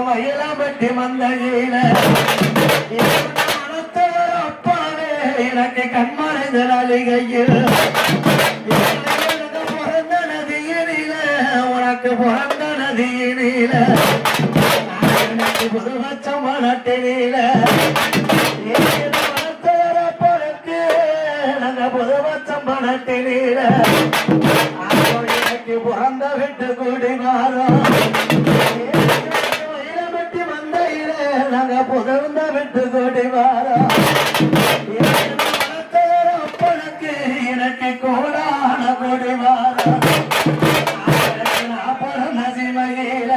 மயில பட்டி மந்தையில அப்பாவே எனக்கு கண்மறைந்த நாளிகையில் பிறந்த நதியினில உனக்கு பிறந்த நதியினில எனக்கு புதுவச்சம் மனத்தினில வளர்த்தவரப்பனுக்கு நாங்க புதுவச்சம் மனத்தினில பிறந்த விட்டு கூடி மாறும் பட்டி மந்தையில நாங்க புதர்ந்த விட்டு கூடி மாறும் அப்பனுக்கு எனக்கு கோடான கூடி மாறும் பிறந்த சிமையில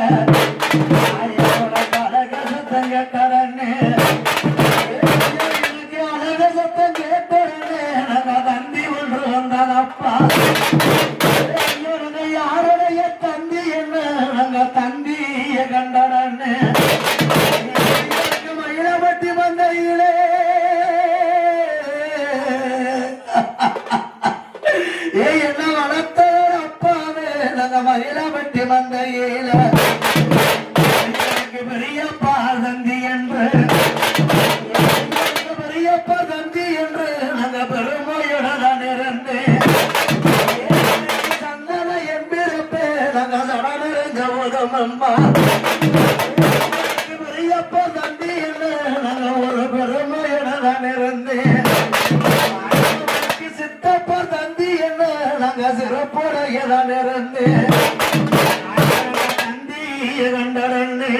அழக சத்தம் கேட்டரன்னு எனக்கு அழக சத்தம் கேட்டரன்னு நாங்க தந்தி ஒன்று வந்தனப்பா யாருடைய தந்தி என்ன நாங்க தந்திய கண்டனன்னு மயிலபட்டி மந்தையிலே என்ன வளர்த்த அப்பாவே நாங்க மயிலபட்டி மந்தையில பெரியப்பா தந்தி என்று பெரியப்பா தந்தி என்று நாங்க பெருமையுடன் இருந்து பெரியப்பா தந்தி என்று ஒரு பெருமையுடன் இருந்தேன் சித்தப்பா தந்தி என்று நாங்க சிறப்புடையதான் இருந்தேன் தந்திய கண்டறந்து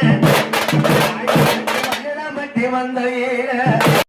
மயிலபட்டி மந்தையில